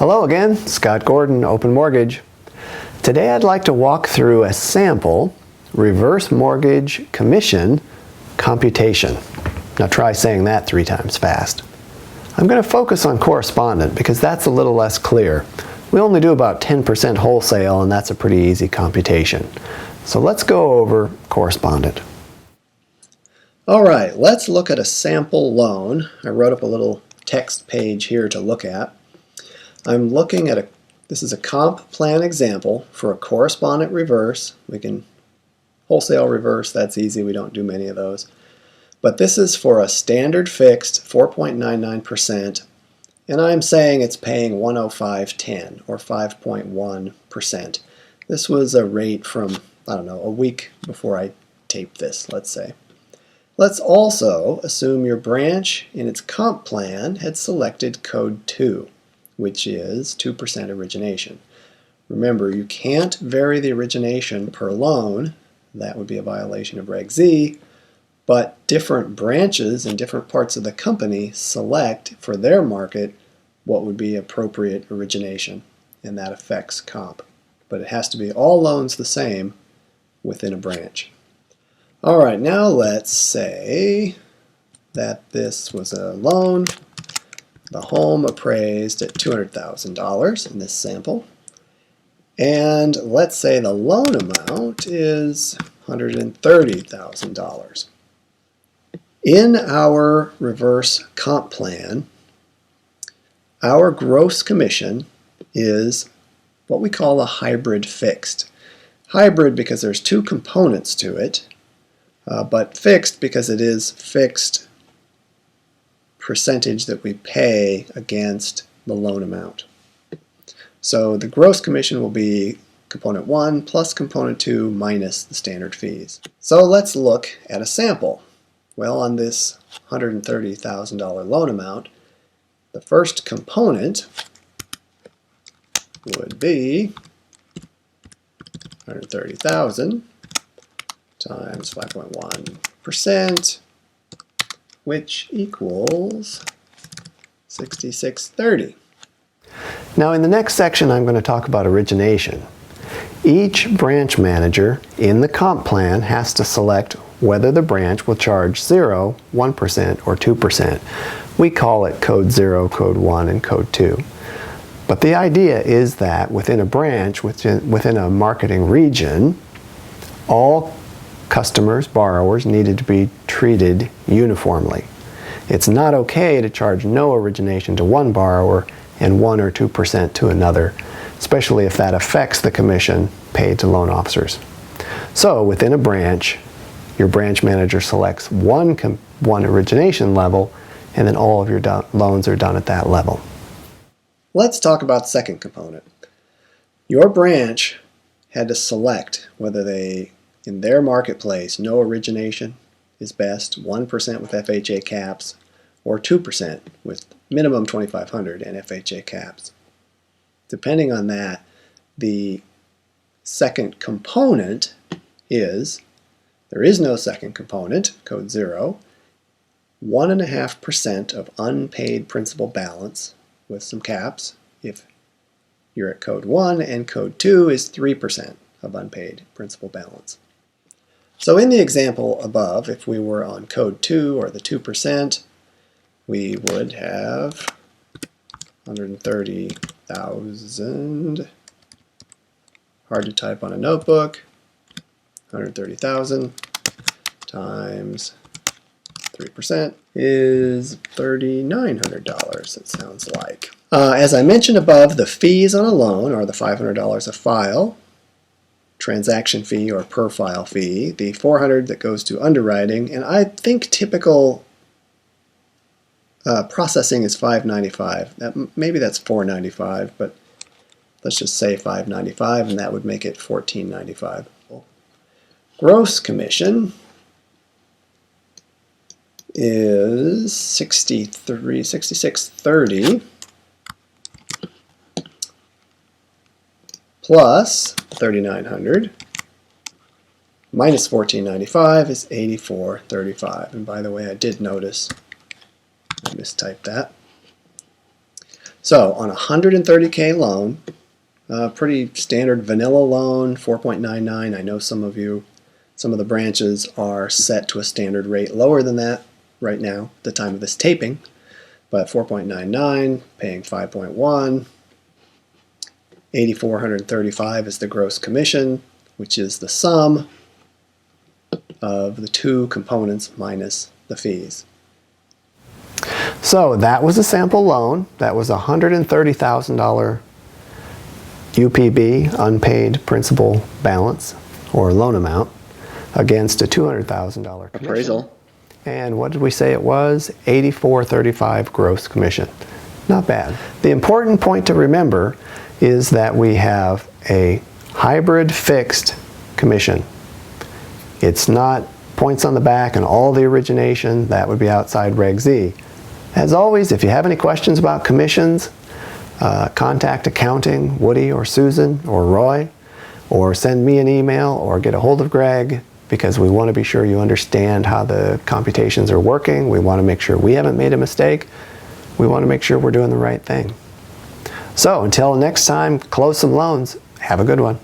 Hello again, Scott Gordon, Open Mortgage. Today I'd like to walk through a sample reverse mortgage commission computation. Now try saying that 3 times fast. I'm going to focus on Correspondent because that's a little less clear. We only do about 10% wholesale, and that's a pretty easy computation. So let's go over Correspondent. All right, let's look at a sample loan. I wrote up a little text page here to look at. I'm looking at this is a comp plan example for a correspondent reverse. We can wholesale reverse, that's easy, we don't do many of those. But this is for a standard fixed 4.99%, and I'm saying it's paying 105.10 or 5.1%. This was a rate from, I don't know, a week before I taped this, let's say. Let's also assume your branch in its comp plan had selected code 2. Which is 2% origination. Remember, you can't vary the origination per loan. That would be a violation of Reg Z, but different branches in different parts of the company select for their market what would be appropriate origination, and that affects comp. But it has to be all loans the same within a branch. All right, now let's say that this was a loan. The home appraised at $200,000 in this sample. And let's say the loan amount is $130,000. In our reverse comp plan, our gross commission is what we call a hybrid fixed. Hybrid because there's 2 components to it, but fixed because it is fixed percentage that we pay against the loan amount. So the gross commission will be component 1 plus component 2 minus the standard fees. So let's look at a sample. Well, on this $130,000 loan amount, the first component would be $130,000 times 5.1%, which equals $66.30. Now in the next section I'm going to talk about origination. Each branch manager in the comp plan has to select whether the branch will charge 0, 1%, or 2%. We call it code 0, code 1, and code 2. But the idea is that within a branch, within a marketing region, all customers, borrowers, needed to be treated uniformly. It's not okay to charge no origination to one borrower and 1 or 2% to another, especially if that affects the commission paid to loan officers. So within a branch, your branch manager selects one origination level, and then all of your loans are done at that level. Let's talk about the second component. Your branch had to select whether they, in their marketplace, no origination is best, 1% with FHA caps, or 2% with minimum $2,500 and FHA caps. Depending on that, the second component is, there is no second component, code 0, 1.5% of unpaid principal balance with some caps if you're at code 1, and code 2 is 3% of unpaid principal balance. So in the example above, if we were on code 2 or the 2%, we would have 130,000, hard to type on a notebook, 130,000 times 3% is $3,900, it sounds like. As I mentioned above, the fees on a loan are the $500 a file, transaction fee or per file fee, the $400 that goes to underwriting, and I think typical processing is $595. Maybe that's $495, but let's just say $595, and that would make it $1495. Gross commission is $66.30 plus $3,900 minus $14.95 is $84.35. And by the way, I did notice I mistyped that. So on a 130K loan, pretty standard vanilla loan, 4.99. I know some of the branches are set to a standard rate lower than that right now at the time of this taping, but 4.99, paying 5.1, 8,435 is the gross commission, which is the sum of the two components minus the fees. So that was a sample loan. That was a $130,000 UPB, unpaid principal balance, or loan amount, against a $200,000 appraisal. And what did we say it was? 8,435 gross commission. Not bad. The important point to remember is that we have a hybrid fixed commission. It's not points on the back and all the origination. That would be outside Reg Z. As always, if you have any questions about commissions, contact accounting, Woody or Susan or Roy, or send me an email or get a hold of Greg, because we want to be sure you understand how the computations are working. We want to make sure we haven't made a mistake. We want to make sure we're doing the right thing. So until next time, close some loans. Have a good one.